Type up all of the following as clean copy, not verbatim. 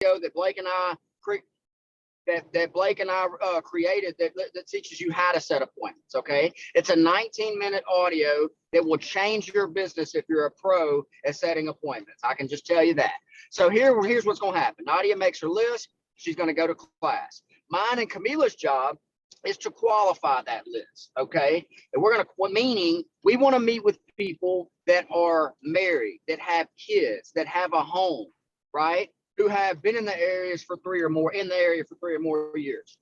that Blake and I created that teaches you how to set appointments. Okay, it's a 19-minute audio that will change your business if you're a pro at setting appointments. I can just tell you that. So here's what's going to happen. Nadia makes her list. She's going to go to class. Mine and Camila's job is to qualify that list. Okay, and meaning we want to meet with people that are married, that have kids, that have a home, right? Who have been in the area for 3 or more years,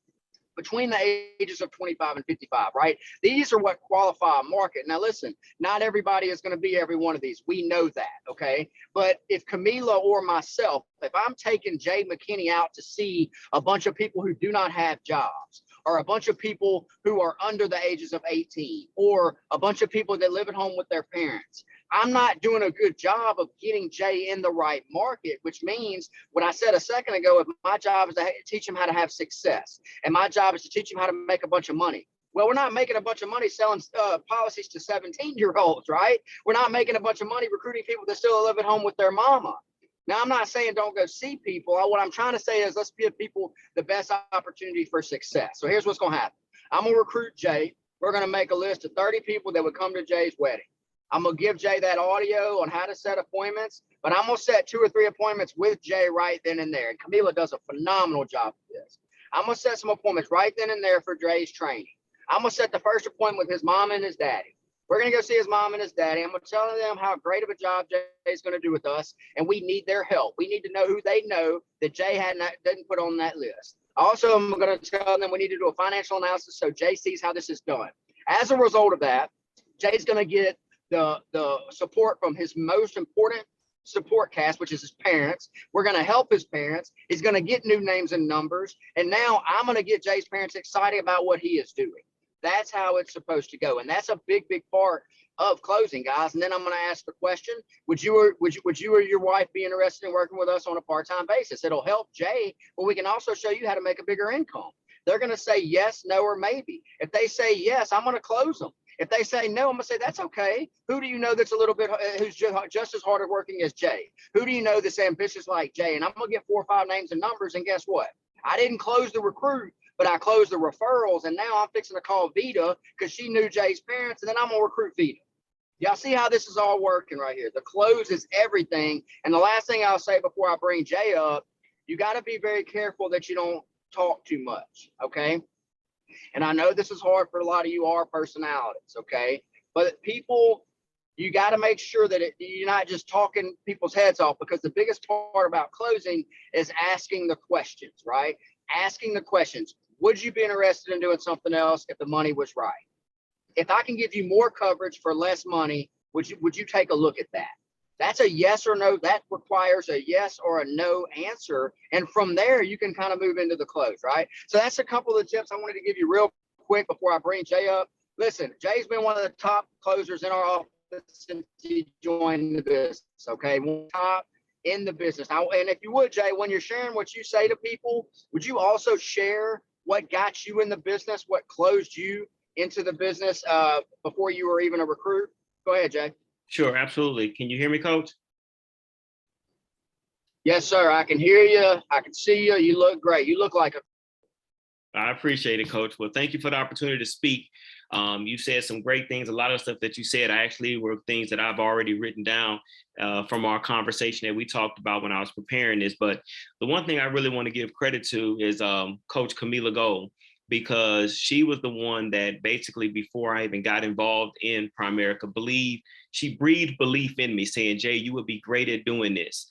between the ages of 25 and 55, right? These are what qualify a market. Now, listen, not everybody is going to be every one of these. We know that, okay? But if Camila or myself, if I'm taking Jay McKinney out to see a bunch of people who do not have jobs, or a bunch of people who are under the ages of 18, or a bunch of people that live at home with their parents, I'm not doing a good job of getting Jay in the right market, which means what I said a second ago, if my job is to teach him how to have success, and my job is to teach him how to make a bunch of money. Well, we're not making a bunch of money selling policies to 17-year-olds, right? We're not making a bunch of money recruiting people that still live at home with their mama. Now, I'm not saying don't go see people. What I'm trying to say is let's give people the best opportunity for success. So here's what's going to happen. I'm going to recruit Jay. We're going to make a list of 30 people that would come to Jay's wedding. I'm going to give Jay that audio on how to set appointments, but I'm going to set 2 or 3 appointments with Jay right then and there. And Camila does a phenomenal job of this. I'm going to set some appointments right then and there for Jay's training. I'm going to set the first appointment with his mom and his daddy. We're going to go see his mom and his daddy. I'm going to tell them how great of a job Jay's going to do with us, and we need their help. We need to know who they know that Jay didn't put on that list. Also, I'm going to tell them we need to do a financial analysis so Jay sees how this is done. As a result of that, Jay's going to get the support from his most important support cast, which is his parents. We're going to help his parents. He's going to get new names and numbers. And now I'm going to get Jay's parents excited about what he is doing. That's how it's supposed to go. And that's a big, big part of closing, guys. And then I'm going to ask the question, would you or your wife be interested in working with us on a part-time basis? It'll help Jay, but we can also show you how to make a bigger income. They're going to say yes, no, or maybe. If they say yes, I'm going to close them. If they say no, I'm going to say, that's okay. Who do you know that's a little bit, who's just as hard at working as Jay? Who do you know that's ambitious like Jay? And I'm going to get 4 or 5 names and numbers. And guess what? I didn't close the recruit, but I closed the referrals. And now I'm fixing to call Vita because she knew Jay's parents. And then I'm going to recruit Vita. Y'all see how this is all working right here? The close is everything. And the last thing I'll say before I bring Jay up, you got to be very careful that you don't talk too much. Okay. And I know this is hard for a lot of you are personalities, okay? But people, you got to make sure that you're not just talking people's heads off, because the biggest part about closing is asking the questions, right? Asking the questions. Would you be interested in doing something else if the money was right? If I can give you more coverage for less money, would you take a look at that? That's a yes or no. That requires a yes or a no answer. And from there, you can kind of move into the close, right? So that's a couple of tips I wanted to give you real quick before I bring Jay up. Listen, Jay's been one of the top closers in our office since he joined the business, okay? Top in the business. Now, and if you would, Jay, when you're sharing what you say to people, would you also share what got you in the business, what closed you into the business before you were even a recruit? Go ahead, Jay. Sure, absolutely. Can you hear me, Coach? Yes, sir. I can hear you. I can see you. You look great. You look like a. I appreciate it, Coach. Well, thank you for the opportunity to speak. You said some great things. A lot of stuff that you said actually were things that I've already written down from our conversation that we talked about when I was preparing this. But the one thing I really want to give credit to is Coach Camila Gold, because she was the one that basically, before I even got involved in Primerica, she breathed belief in me, saying, Jay, you would be great at doing this,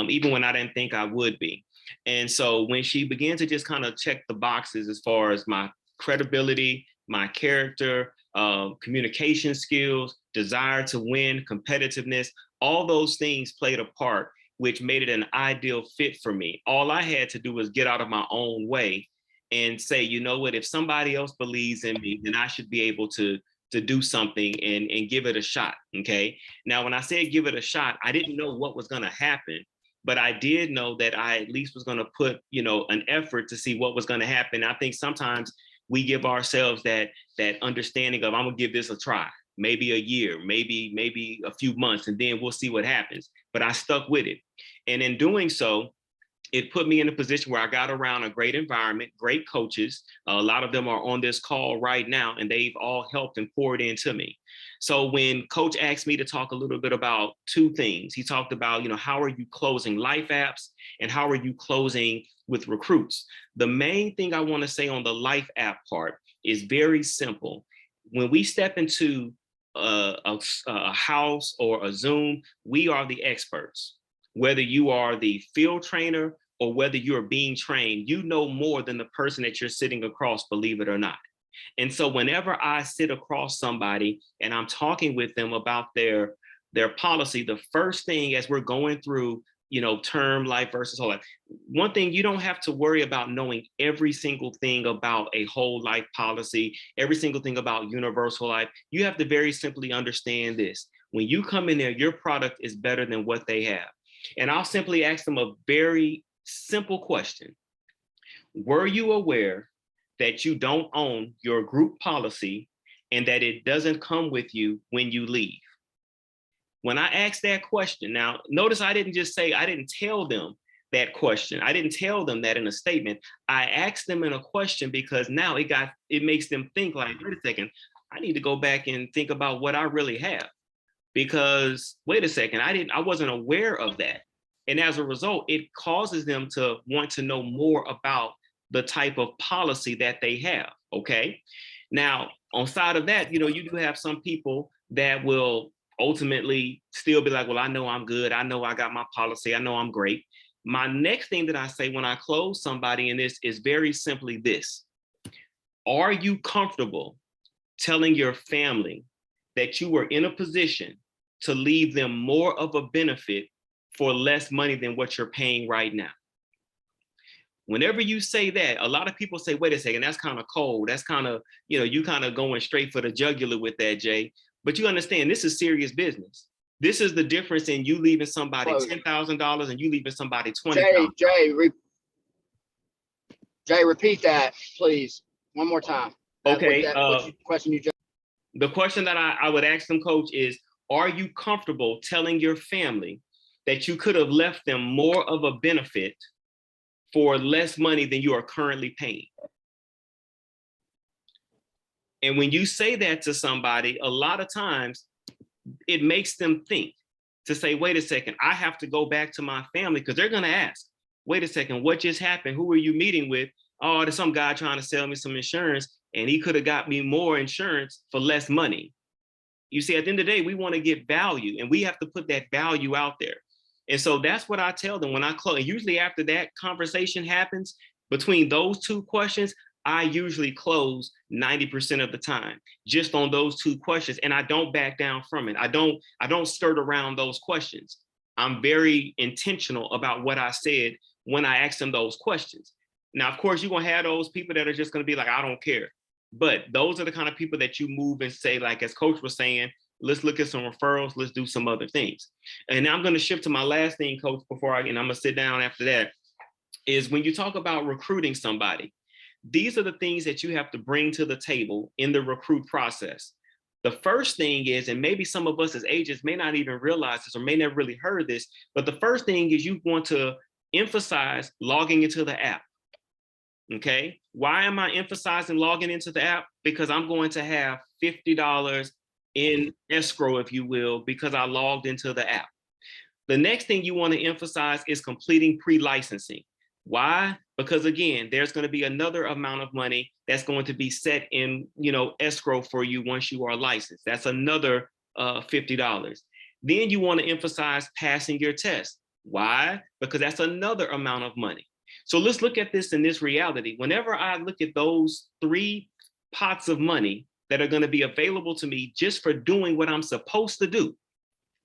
even when I didn't think I would be. And so when she began to just kind of check the boxes as far as my credibility, my character, communication skills, desire to win, competitiveness, all those things played a part, which made it an ideal fit for me. All I had to do was get out of my own way and say, you know what, if somebody else believes in me, then I should be able to do something and give it a shot, okay? Now, when I said give it a shot, I didn't know what was gonna happen, but I did know that I at least was gonna put, an effort to see what was gonna happen. I think sometimes we give ourselves that understanding of, I'm gonna give this a try, maybe a year, maybe a few months, and then we'll see what happens. But I stuck with it. And in doing so, It put me in a position where I got around a great environment, great coaches. A lot of them are on this call right now, and they've all helped and poured into me. So when Coach asked me to talk a little bit about two things, he talked about, how are you closing life apps and how are you closing with recruits? The main thing I want to say on the life app part is very simple. When we step into a house or a Zoom, we are the experts. Whether you are the field trainer or whether you're being trained, you know more than the person that you're sitting across, believe it or not. And so whenever I sit across somebody and I'm talking with them about their policy, the first thing as we're going through, term life versus whole life, one thing, you don't have to worry about knowing every single thing about a whole life policy, every single thing about universal life. You have to very simply understand this. When you come in there, your product is better than what they have. And I'll simply ask them a very simple question. Were you aware that you don't own your group policy and that it doesn't come with you when you leave? When I asked that question, now notice I didn't tell them that question. I didn't tell them that in a statement. I asked them in a question because now it makes them think like, wait a second, I need to go back and think about what I really have. Because wait a second, I wasn't aware of that. And as a result, it causes them to want to know more about the type of policy that they have, okay? Now, on side of that, you do have some people that will ultimately still be like, well, I know I'm good. I know I got my policy. I know I'm great. My next thing that I say when I close somebody in this is very simply this. Are you comfortable telling your family that you were in a position to leave them more of a benefit for less money than what you're paying right now? Whenever you say that, a lot of people say, wait a second, that's kind of cold. That's kind of, you kind of going straight for the jugular with that, Jay. But you understand, this is serious business. This is the difference in you leaving somebody $10,000 and you leaving somebody $20,000. Jay, repeat that, please, one more time. Okay. Question you just. The question that I would ask them, Coach, is, are you comfortable telling your family that you could have left them more of a benefit for less money than you are currently paying? And when you say that to somebody, a lot of times it makes them think to say, wait a second, I have to go back to my family, because they're going to ask, wait a second, what just happened? Who are you meeting with? Oh, there's some guy trying to sell me some insurance and he could have got me more insurance for less money. You see, at the end of the day, we want to get value and we have to put that value out there. And so that's what I tell them when I close. And usually after that conversation happens, between those two questions, I usually close 90% of the time just on those two questions. And I don't back down from it. I don't skirt around those questions. I'm very intentional about what I said when I ask them those questions. Now, of course, you're going to have those people that are just going to be like, I don't care. But those are the kind of people that you move and say, like, as Coach was saying, let's look at some referrals. Let's do some other things. And now I'm going to shift to my last thing, Coach, and I'm going to sit down after that, is when you talk about recruiting somebody, these are the things that you have to bring to the table in the recruit process. The first thing is, and maybe some of us as agents may not even realize this or may never really heard this, but the first thing is you want to emphasize logging into the app. Okay. Why am I emphasizing logging into the app? Because I'm going to have $50 in escrow, if you will, because I logged into the app. The next thing you want to emphasize is completing pre-licensing. Why? Because again, there's going to be another amount of money that's going to be set in, escrow for you once you are licensed. That's another $50. Then you want to emphasize passing your test. Why? Because that's another amount of money. So let's look at this in this reality. Whenever I look at those three pots of money that are going to be available to me just for doing what I'm supposed to do,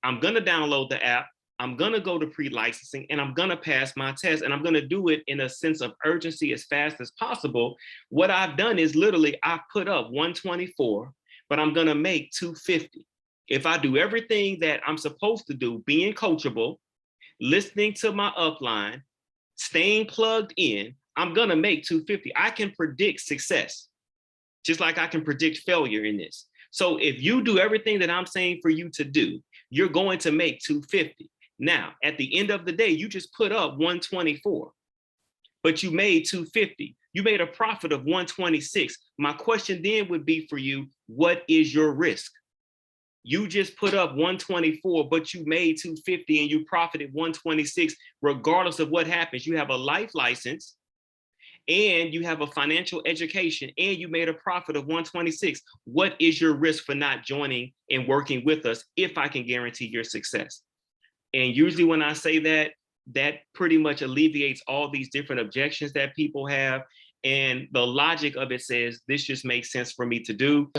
I'm going to download the app, I'm going to go to pre-licensing, and I'm going to pass my test, and I'm going to do it in a sense of urgency as fast as possible. What I've done is literally I put up 124, but I'm going to make 250. If I do everything that I'm supposed to do, being coachable, listening to my upline, staying plugged in, I'm going to make 250. I can predict success, just like I can predict failure in this. So if you do everything that I'm saying for you to do, you're going to make 250. Now, at the end of the day, you just put up 124, but you made 250. You made a profit of 126. My question then would be for you, what is your risk? You just put up 124, but you made 250 and you profited 126. Regardless of what happens, you have a life license and you have a financial education and you made a profit of 126. What is your risk for not joining and working with us if I can guarantee your success? And usually when I say that, that pretty much alleviates all these different objections that people have. And the logic of it says, this just makes sense for me to do.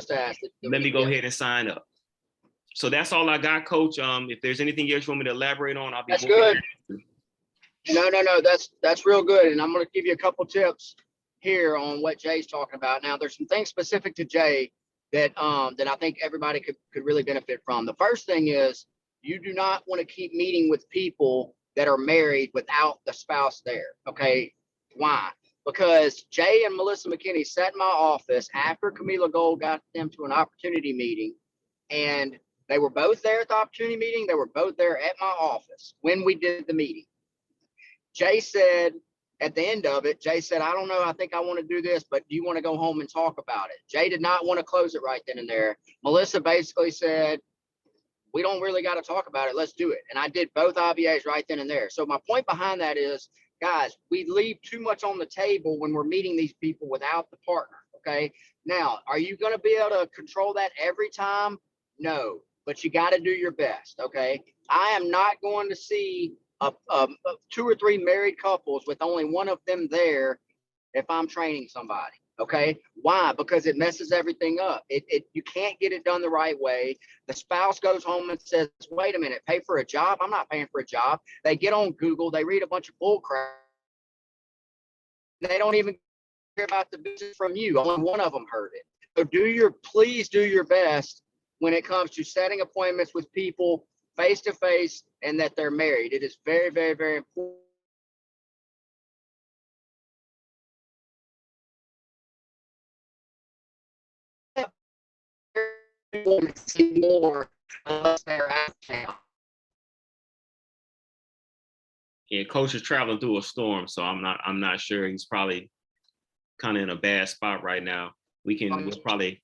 Let me go ahead and sign up. So that's all I got, Coach. If there's anything else you want me to elaborate on, I'll be. That's good. No, that's real good. And I'm going to give you a couple tips here on what Jay's talking about. Now, there's some things specific to Jay that I think everybody could really benefit from. The first thing is you do not want to keep meeting with people that are married without the spouse there. Okay, why? Because Jay and Melissa McKinney sat in my office after Camila Gold got them to an opportunity meeting, and they were both there at the opportunity meeting. They were both there at my office when we did the meeting. Jay said at the end of it, Jay said, I don't know, I think I want to do this, but do you want to go home and talk about it? Jay did not want to close it right then and there. Melissa basically said, we don't really got to talk about it. Let's do it. And I did both IBAs right then and there. So my point behind that is, guys, we leave too much on the table when we're meeting these people without the partner. Okay. Now, are you going to be able to control that every time? No, but you got to do your best. Okay. I am not going to see 2 or 3 married couples with only one of them there if I'm training somebody. Okay. Why? Because it messes everything up. You can't get it done the right way. The spouse goes home and says, wait a minute, pay for a job? I'm not paying for a job. They get on Google, they read a bunch of bull crap. They don't even care about the business from you. Only one of them heard it. So please do your best when it comes to setting appointments with people face to face and that they're married. It is very, very, very important. More unless they're out of town. Yeah, Coach is traveling through a storm, so I'm not sure. He's probably kind of in a bad spot right now. We'll probably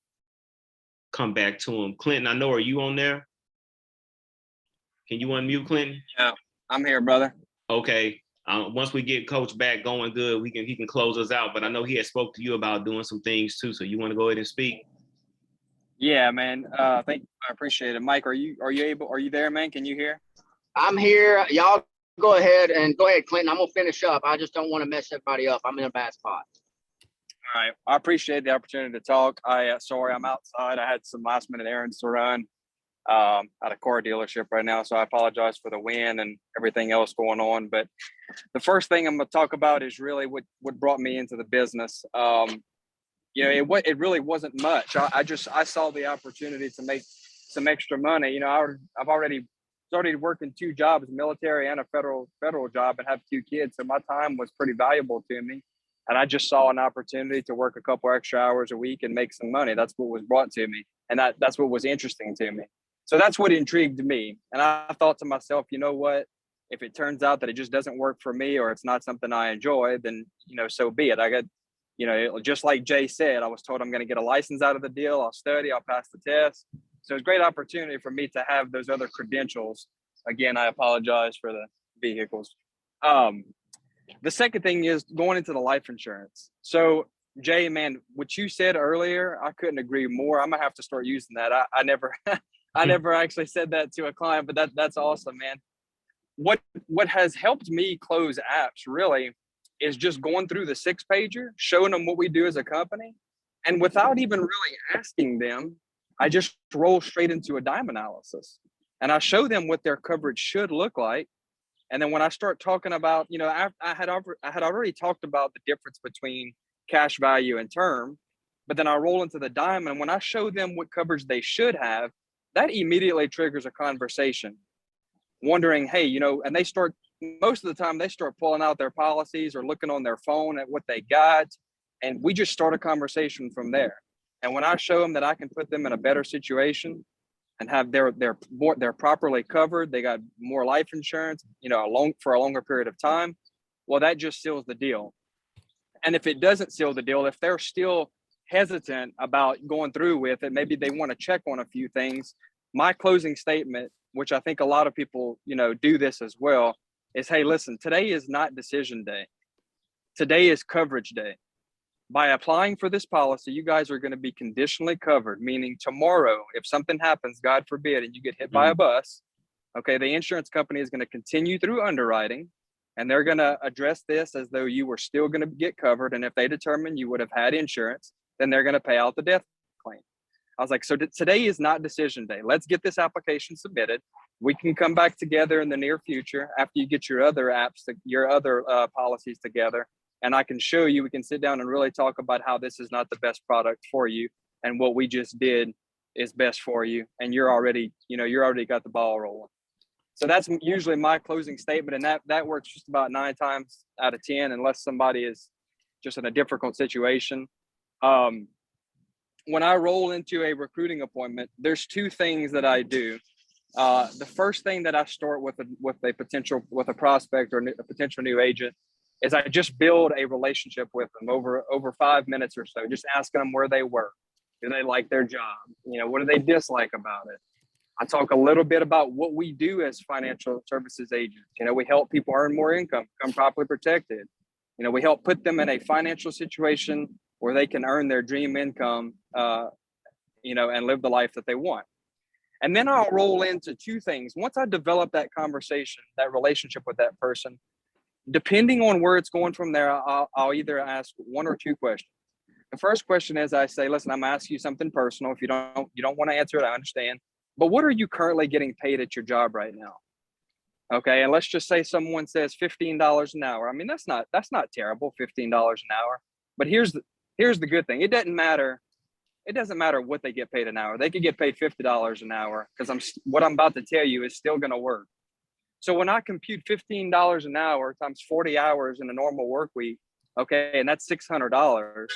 come back to him. Clinton, I know, are you on there? Can you unmute, Clinton? Yeah, I'm here, brother. Okay. Once we get Coach back going good, he can close us out. But I know he had spoke to you about doing some things too. So you want to go ahead and speak? Yeah, man. I appreciate it. Mike, are you there, man? Can you hear? I'm here. Y'all go ahead, Clinton. I'm gonna finish up. I just don't want to mess everybody up. I'm in a bad spot. All right. I appreciate the opportunity to talk. Sorry, I'm outside. I had some last minute errands to run at a car dealership right now. So I apologize for the wind and everything else going on. But the first thing I'm gonna talk about is really what brought me into the business. It really wasn't much. I saw the opportunity to make some extra money. I've already started working 2 jobs, military and a federal job, and have 2 kids. So my time was pretty valuable to me. And I just saw an opportunity to work a couple extra hours a week and make some money. That's what was brought to me. And that's what was interesting to me. So that's what intrigued me. And I thought to myself, you know what? If it turns out that it just doesn't work for me or it's not something I enjoy, then, so be it. Just like Jay said, I was told I'm going to get a license out of the deal. I'll study, I'll pass the test. So it's a great opportunity for me to have those other credentials. Again, I apologize for the vehicles. The second thing is going into the life insurance. So Jay, man, what you said earlier, I couldn't agree more. I'm gonna have to start using that. I never, I never actually said that to a client, but that's awesome, man. What has helped me close apps really is just going through the 6-pager, showing them what we do as a company. And without even really asking them, I just roll straight into a dime analysis. And I show them what their coverage should look like. And then when I start talking about, I had already talked about the difference between cash value and term, but then I roll into the dime. And when I show them what coverage they should have, that immediately triggers a conversation, wondering, hey, and most of the time they start pulling out their policies or looking on their phone at what they got. And we just start a conversation from there. And when I show them that I can put them in a better situation and have they're properly covered. They got more life insurance, for a longer period of time. Well, that just seals the deal. And if it doesn't seal the deal, if they're still hesitant about going through with it, maybe they want to check on a few things. My closing statement, which I think a lot of people, do this as well, is, hey, listen, today is not decision day. Today is coverage day. By applying for this policy, you guys are going to be conditionally covered, meaning tomorrow, if something happens, God forbid, and you get hit by a bus, okay, the insurance company is going to continue through underwriting, and they're going to address this as though you were still going to get covered. And if they determine you would have had insurance, then they're going to pay out the death claim. I was like, so today is not decision day. Let's get this application submitted. We can come back together in the near future after you get your other policies together. And I can show you, we can sit down and really talk about how this is not the best product for you. And what we just did is best for you. And you're already got the ball rolling. So that's usually my closing statement. And that works just about 9 times out of 10, unless somebody is just in a difficult situation. When I roll into a recruiting appointment, there's 2 things that I do. The first thing that I start with a prospect or a potential new agent is I just build a relationship with them over 5 minutes or so, just asking them where they work. Do they like their job? What do they dislike about it? I talk a little bit about what we do as financial services agents. We help people earn more income, become properly protected. We help put them in a financial situation where they can earn their dream income, and live the life that they want. And then I'll roll into 2 things. Once I develop that conversation, that relationship with that person, depending on where it's going from there, I'll either ask 1 or 2 questions. The first question is, I say, listen, I'm asking you something personal. If you don't want to answer it, I understand. But what are you currently getting paid at your job right now? Okay, and let's just say someone says $15 an hour. I mean, that's not terrible, $15 an hour. But here's the good thing. It doesn't matter what they get paid an hour. They could get paid $50 an hour, because what I'm about to tell you is still going to work. So when I compute $15 an hour times 40 hours in a normal work week, okay, and that's $600,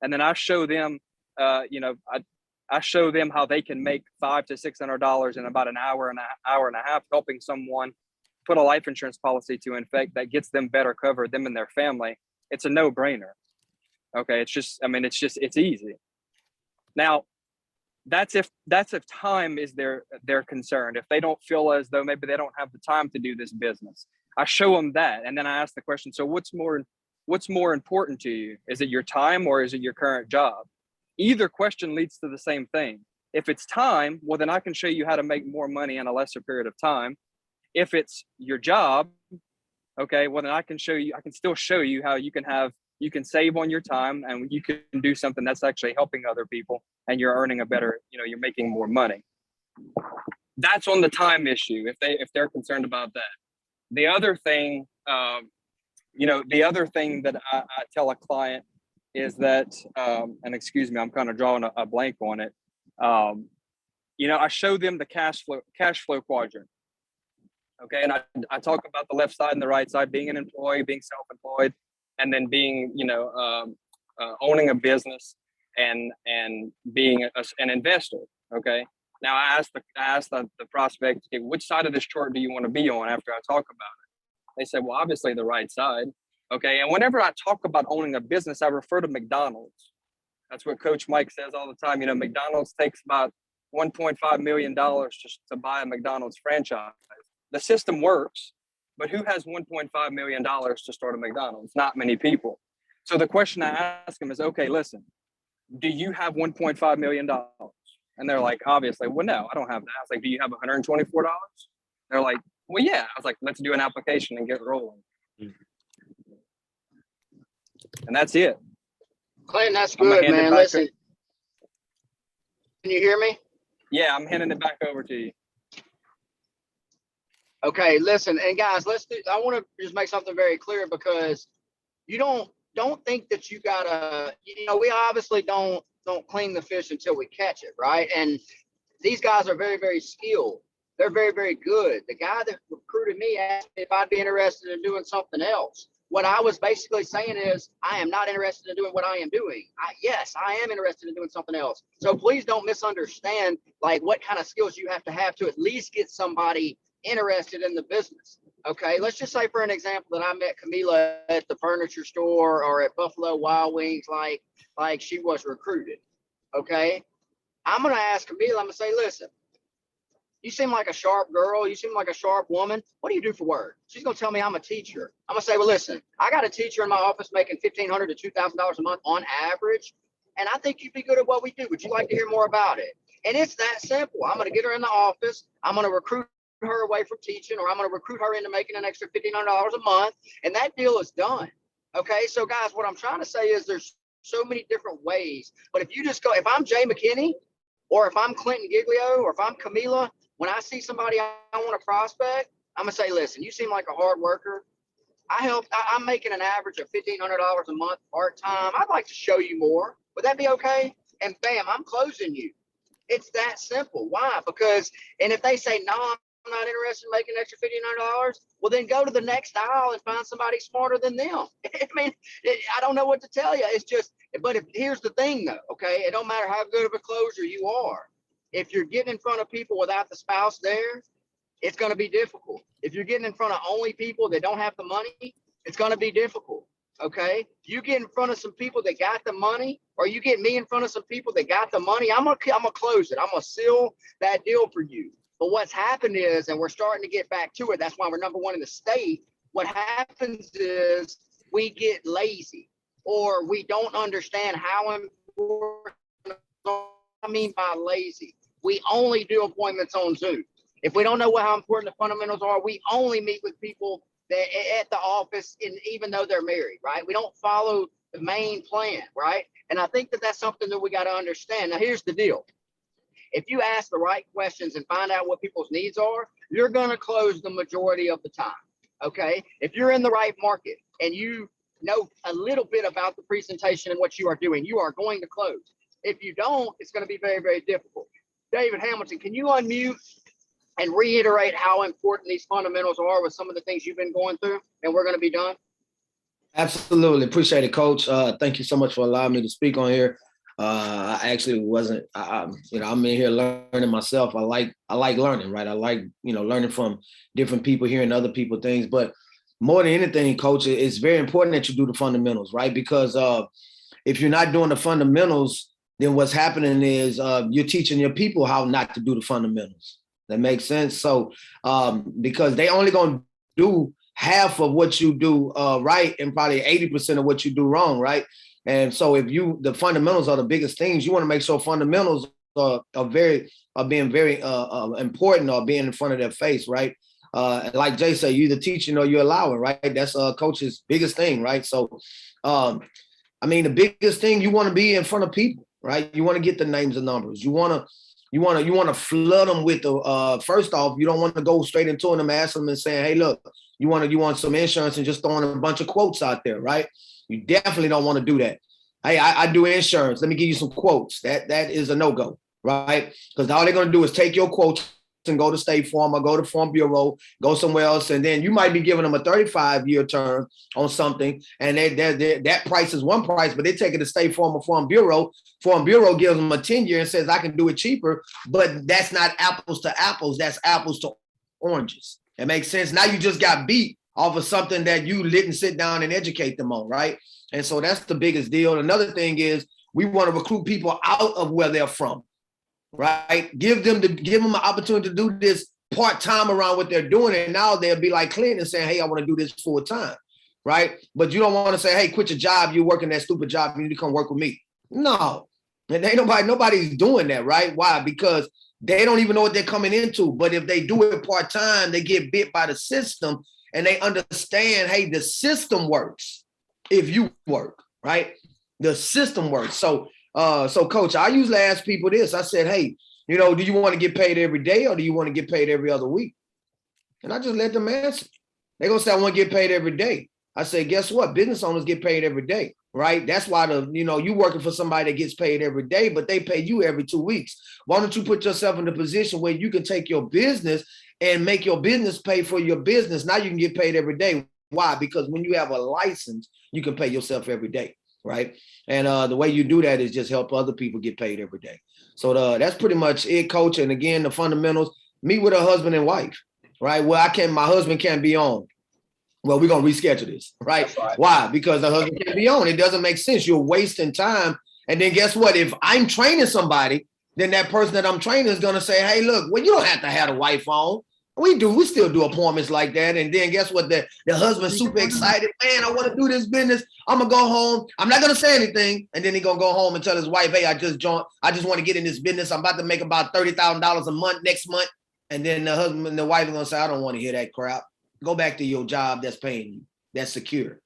and then I show them, I show them how they can make $500 to $600 in about an hour and a half, helping someone put a life insurance policy to effect that gets them better covered, them and their family. It's a no-brainer. Okay, it's easy. Now, that's if time is their concern. If they don't feel as though maybe they don't have the time to do this business, I show them that, and then I ask the question: so what's more important to you? Is it your time or is it your current job? Either question leads to the same thing. If it's time, well, then I can show you how to make more money in a lesser period of time. If it's your job, okay, well, then I can still show you how you can save on your time, and you can do something that's actually helping other people, and you're earning you're making more money. That's on the time issue, if they're concerned about that. The other thing, that I tell a client is that, and excuse me, I'm kind of drawing a blank on it. I show them the cash flow quadrant. Okay, and I talk about the left side and the right side, being an employee, being self-employed, and then being, owning a business and being an investor. Okay. Now I asked the prospect, okay, which side of this chart do you want to be on after I talk about it? They said, well, obviously the right side. Okay. And whenever I talk about owning a business, I refer to McDonald's. That's what Coach Mike says all the time. McDonald's takes about $1.5 million just to buy a McDonald's franchise. The system works, but who has $1.5 million to start a McDonald's? Not many people. So the question I ask them is, okay, listen, do you have $1.5 million? And they're like, obviously, well, no, I don't have that. I was like, do you have $124? They're like, well, yeah. I was like, let's do an application and get rolling. And that's it. Clayton, that's good, man. Listen, can you hear me? Yeah, I'm handing it back over to you. Okay, listen, and guys, I want to just make something very clear, because you don't think that you gotta, we obviously don't clean the fish until we catch it, right? And these guys are very, very skilled. They're very, very good. The guy that recruited me asked me if I'd be interested in doing something else. what I was basically saying is I am not interested in doing what I am doing. Yes, I am interested in doing something else. So please don't misunderstand like what kind of skills you have to at least get somebody interested in the business. Okay, let's just say for an example that I met Camila at the furniture store or at Buffalo Wild Wings, like she was recruited. Okay, I'm gonna ask Camila. I'm gonna say, listen, you seem like a sharp girl. You seem like a sharp woman. What do you do for work? She's gonna tell me I'm a teacher. I'm gonna say, well, listen, I got a teacher in my office making $1,500 to $2,000 a month on average, and I think you'd be good at what we do. Would you like to hear more about it? And it's that simple. I'm gonna get her in the office. I'm gonna recruit her away from teaching, or I'm going to recruit her into making an extra $1,500 a month, and that deal is done. Okay, so guys, what I'm trying to say is there's so many different ways, but if you just go, if I'm Jay McKinney, or if I'm Clinton Giglio, or if I'm Camila, when I see somebody I want to prospect, I'm gonna say, listen, you seem like a hard worker. I'm making an average of $1,500 a month part-time. I'd like to show you more. Would that be okay? And bam, I'm closing you. It's that simple. Why? Because, and if they say, no, I'm not interested in making an extra $1,500, well, then go to the next aisle and find somebody smarter than them. I mean, I don't know what to tell you. It's just, but here's the thing though, okay? It don't matter how good of a closer you are. If you're getting in front of people without the spouse there, it's going to be difficult. If you're getting in front of only people that don't have the money, it's going to be difficult. Okay. You get in front of some people that got the money, or you get me in front of some people that got the money, I'm going to close it. I'm going to seal that deal for you. But what's happened is, and we're starting to get back to it, that's why we're number one in the state. What happens is we get lazy, or we don't understand how important. I mean by lazy, we only do appointments on Zoom. If we don't know how important the fundamentals are, we only meet with people that at the office, and even though they're married, right? We don't follow the main plan, right? And I think that that's something that we got to understand. Now, here's the deal. If you ask the right questions and find out what people's needs are, you're going to close the majority of the time. Okay. If you're in the right market and you know a little bit about the presentation and what you are doing, you are going to close. If you don't, it's going to be very, very difficult. David Hamilton, can you unmute and reiterate how important these fundamentals are with some of the things you've been going through? And we're going to be done. Absolutely. Appreciate it, Coach. Thank you so much for allowing me to speak on here. I actually wasn't, I'm in here learning myself. I like learning, right? I like, learning from different people, hearing other people things. But more than anything, Coach, it's very important that you do the fundamentals, right? Because if you're not doing the fundamentals, then what's happening is you're teaching your people how not to do the fundamentals. That makes sense. So because they only going to do half of what you do right, and probably 80% of what you do wrong, right? And so if the fundamentals are the biggest things, you want to make sure fundamentals are being very important, or being in front of their face, right? Like Jay said, you either teaching or you're allowing, right? That's Coach's biggest thing, right? So, the biggest thing, you want to be in front of people, right? You want to get the names and numbers. You want to flood them with the first off, you don't want to go straight into them, ask them and saying, hey, look, you want some insurance and just throwing a bunch of quotes out there, right? You definitely don't want to do that. Hey, I do insurance. Let me give you some quotes. That is a no-go, right? Because all they're going to do is take your quotes and go to State Farm or go to Farm Bureau, go somewhere else, and then you might be giving them a 35-year term on something, and that price is one price, but they take it to State Farm or Farm Bureau. Farm Bureau gives them a 10-year and says, I can do it cheaper, but that's not apples to apples. That's apples to oranges. It makes sense. Now you just got beat off of something that you didn't sit down and educate them on, right? And so that's the biggest deal. Another thing is we want to recruit people out of where they're from, right? Give them an opportunity to do this part-time around what they're doing, and now they'll be like Clinton saying, hey, I want to do this full-time, right? But you don't want to say, hey, quit your job, you're working that stupid job, you need to come work with me. No, and ain't nobody's doing that, right? Why? Because they don't even know what they're coming into. But if they do it part-time, they get bit by the system, and they understand, hey, the system works if you work, right? The system works. So Coach, I usually ask people this. I said, hey, do you want to get paid every day, or do you want to get paid every other week? And I just let them answer. They're going to say, I want to get paid every day. I say, guess what? Business owners get paid every day, right? That's why you working for somebody that gets paid every day, but they pay you every 2 weeks. Why don't you put yourself in a position where you can take your business and make your business pay for your business? Now you can get paid every day. Why? Because when you have a license, you can pay yourself every day, right? And the way you do that is just help other people get paid every day. So that's pretty much it, coach. And again, the fundamentals, meet with a husband and wife, right? Well, my husband can't be on. Well, we're going to reschedule this, right? Why? Because the husband can't be on. It doesn't make sense. You're wasting time. And then guess what? If I'm training somebody, then that person that I'm training is going to say, hey, look, well, you don't have to have a wife on. We still do appointments like that. And then guess what? The husband's super excited. Man, I want to do this business. I'm going to go home. I'm not going to say anything. And then he's going to go home and tell his wife, hey, I just want to get in this business. I'm about to make about $30,000 a month next month. And then the husband and the wife are going to say, I don't want to hear that crap. Go back to your job that's paying you, that's secure,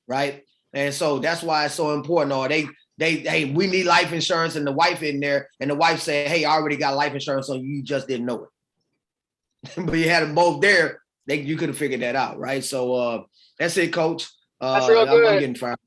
right? And so that's why it's so important. Or hey, we need life insurance, and the wife in there, and the wife said, hey, I already got life insurance, so you just didn't know it. But you had them both there, you could have figured that out, right? So that's it, coach. That's real good. I'm getting fired.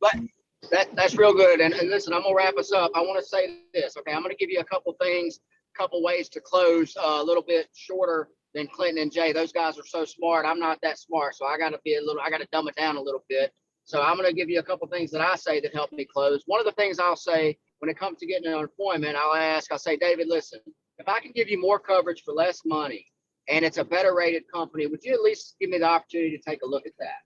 That's real good. And listen, I'm gonna wrap us up. I want to say this, okay? I'm gonna give you a couple things, couple ways to close a little bit shorter than Clinton and Jay. Those guys are so smart. I'm not that smart, so I got to dumb it down a little bit. So I'm going to give you a couple things that I say that help me close. One of the things I'll say when it comes to getting an appointment, I'll say, David, listen, if I can give you more coverage for less money and it's a better rated company, would you at least give me the opportunity to take a look at that?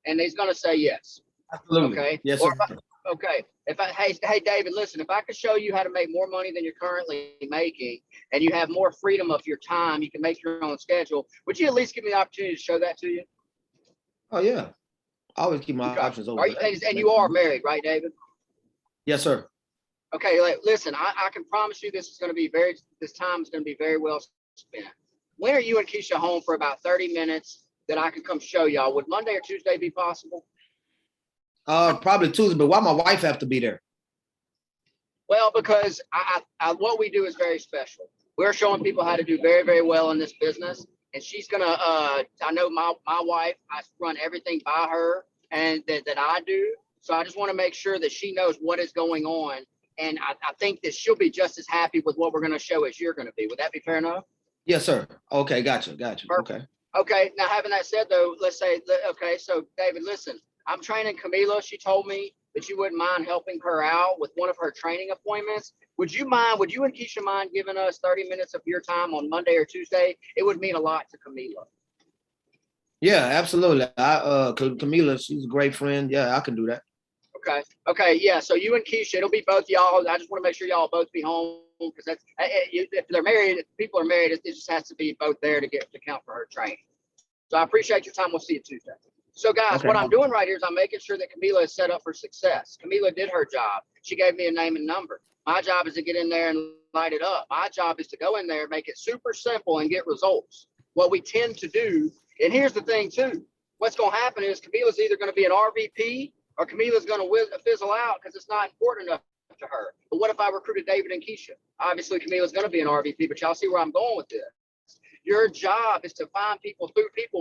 And he's going to say yes. Absolutely. Okay. Yes, sir. Okay. Hey, David, listen, if I could show you how to make more money than you're currently making and you have more freedom of your time, you can make your own schedule. Would you at least give me the opportunity to show that to you? Oh, yeah. I always keep my options open. And you are married, right, David? Yes, sir. Okay. Listen, I can promise you this time is going to be very well spent. When are you and Keisha home for about 30 minutes that I could come show y'all? Would Monday or Tuesday be possible? Probably Tuesday, but why my wife have to be there? Well, because what we do is very special. We're showing people how to do very, very well in this business. And she's gonna, I know my wife, I run everything by her and that I do. So I just want to make sure that she knows what is going on. And I think that she'll be just as happy with what we're going to show as you're going to be. Would that be fair enough? Yes, sir. Okay, gotcha. Perfect. Okay. Now, having that said, though, let's say, okay, so David, listen, I'm training Camila. She told me that you wouldn't mind helping her out with one of her training appointments. Would you and Keisha mind giving us 30 minutes of your time on Monday or Tuesday? It would mean a lot to Camila. Yeah, absolutely. Camila, she's a great friend. Yeah, I can do that. Okay. Yeah. So you and Keisha, it'll be both y'all. I just want to make sure y'all both be home because that's if they're married, if people are married, it just has to be both there to count for her training. So I appreciate your time. We'll see you Tuesday. So guys, okay. What I'm doing right here is I'm making sure that Camila is set up for success. Camila did her job. She gave me a name and number. My job is to get in there and light it up. My job is to go in there, make it super simple and get results. What we tend to do, and here's the thing too, what's going to happen is Camila's either going to be an RVP or Camila's going to fizzle out because it's not important enough to her. But what if I recruited David and Keisha? Obviously, Camila's going to be an RVP, but y'all see where I'm going with this. Your job is to find people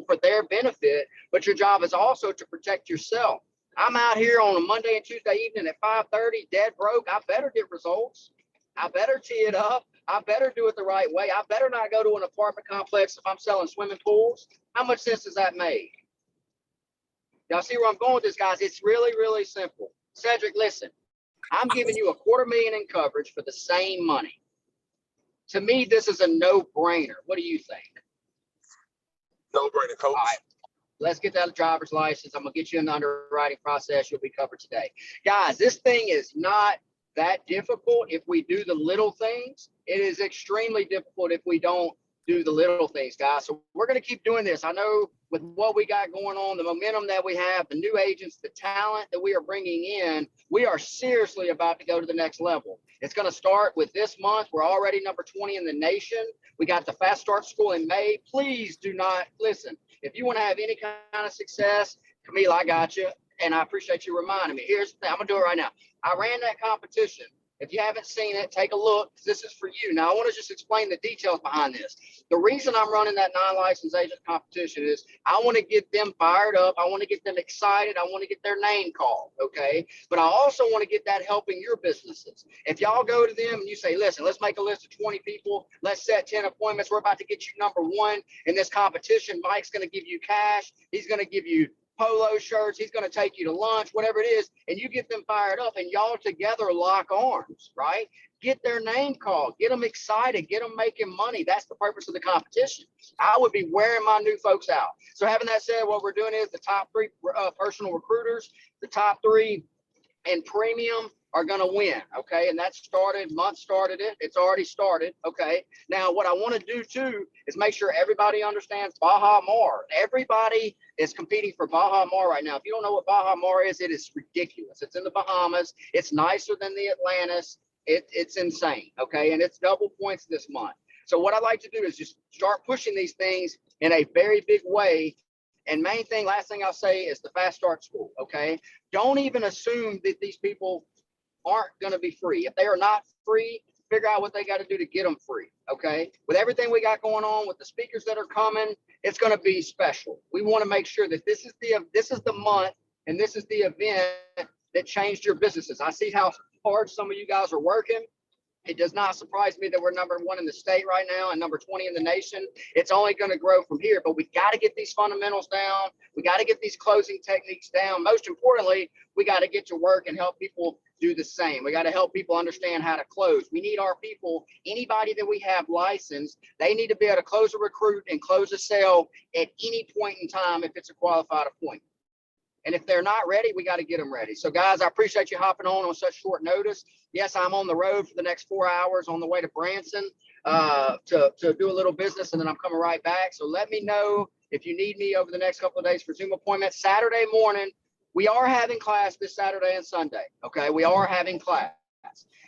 for their benefit, but your job is also to protect yourself. I'm out here on a Monday and Tuesday evening at 5:30, dead broke. I better get results. I better tee it up. I better do it the right way. I better not go to an apartment complex if I'm selling swimming pools. How much sense does that make? Y'all see where I'm going with this, guys? It's really, really simple. Cedric, listen, I'm giving you $250,000 in coverage for the same money. To me, this is a no-brainer. What do you think? No-brainer, coach. All right. Let's get that driver's license. I'm going to get you in the underwriting process. You'll be covered today. Guys, this thing is not that difficult if we do the little things. It is extremely difficult if we don't do the little things, guys. So we're going to keep doing this. I know with what we got going on, the momentum that we have, the new agents, the talent that we are bringing in, we are seriously about to go to the next level. It's going to start with this month. We're already number 20 in the nation. We got the Fast Start School in May. Please do not listen. If you want to have any kind of success, Camila, I got you. And I appreciate you reminding me. Here's the thing. I'm going to do it right now. I ran that competition If you haven't seen it, take a look. This is for you. Now, I want to just explain the details behind this. The reason I'm running that non-licensed agent competition is I want to get them fired up. I want to get them excited. I want to get their name called, okay? But I also want to get that helping your businesses. If y'all go to them and you say, listen, let's make a list of 20 people. Let's set 10 appointments. We're about to get you number one in this competition. Mike's going to give you cash. He's going to give you polo shirts. He's going to take you to lunch, whatever it is, and you get them fired up and y'all together lock arms, right? Get their name called, get them excited, get them making money. That's the purpose of the competition. I would be wearing my new folks out. So having that said, what we're doing is the top three personal recruiters, the top three in premium are going to win. Okay. And that started it. It's already started. Okay. Now, what I want to do too is make sure everybody understands Baja Mar. Everybody is competing for Baja Mar right now. If you don't know what Baja Mar is, it is ridiculous. It's in the Bahamas. It's nicer than the Atlantis. It's insane. Okay. And it's double points this month. So what I like to do is just start pushing these things in a very big way. And last thing I'll say is the Fast Start School. Okay. Don't even assume that these people aren't going to be free. If they are not free, figure out what they got to do to get them free. Okay. With everything we got going on, with the speakers that are coming, it's going to be special. We want to make sure that this is the month and this is the event that changed your businesses. I see how hard some of you guys are working. It does not surprise me that we're number one in the state right now and number 20 in the nation. It's only going to grow from here, but we got to get these fundamentals down. We got to get these closing techniques down. Most importantly, we got to get to work and help people do the same. We got to help people understand how to close. We need our people, anybody that we have licensed, they need to be able to close a recruit and close a sale at any point in time if it's a qualified appointment. And if they're not ready, we got to get them ready. So guys, I appreciate you hopping on such short notice. Yes, I'm on the road for the next 4 hours on the way to Branson to do a little business, and then I'm coming right back. So let me know if you need me over the next couple of days for Zoom appointments. Saturday morning, we are having class this Saturday and Sunday. Okay, we are having class.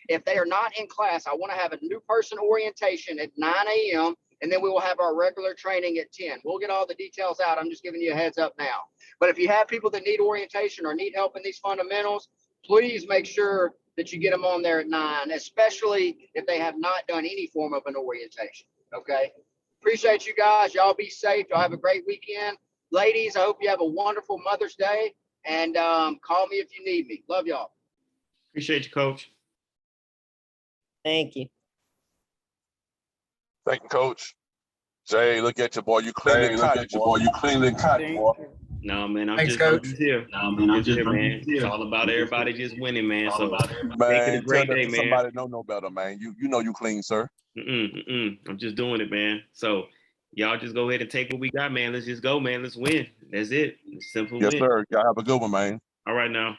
If they are not in class, I want to have a new person orientation at 9 a.m. and then we will have our regular training at 10. We'll get all the details out. I'm just giving you a heads up now. But if you have people that need orientation or need help in these fundamentals, please make sure that you get them on there at 9, especially if they have not done any form of an orientation. Okay. Appreciate you guys. Y'all be safe. Y'all have a great weekend. Ladies, I hope you have a wonderful Mother's Day, and call me if you need me. Love y'all. Appreciate you, Coach. Thank you. Thank you, Coach. Jay, look at your boy. You cleanly cut, boy. You cleanly cut, boy. No, man, I'm Thanks, just Coach. here. I'm just here, man. It's all about everybody just winning, man. So make it a Man, great tell that day, to man. somebody know better, man. You know you clean, sir. I'm just doing it, man. So y'all just go ahead and take what we got, man. Let's just go, man. Let's win. That's it. Simple Yes, win. sir. Y'all have a good one, man. All right now.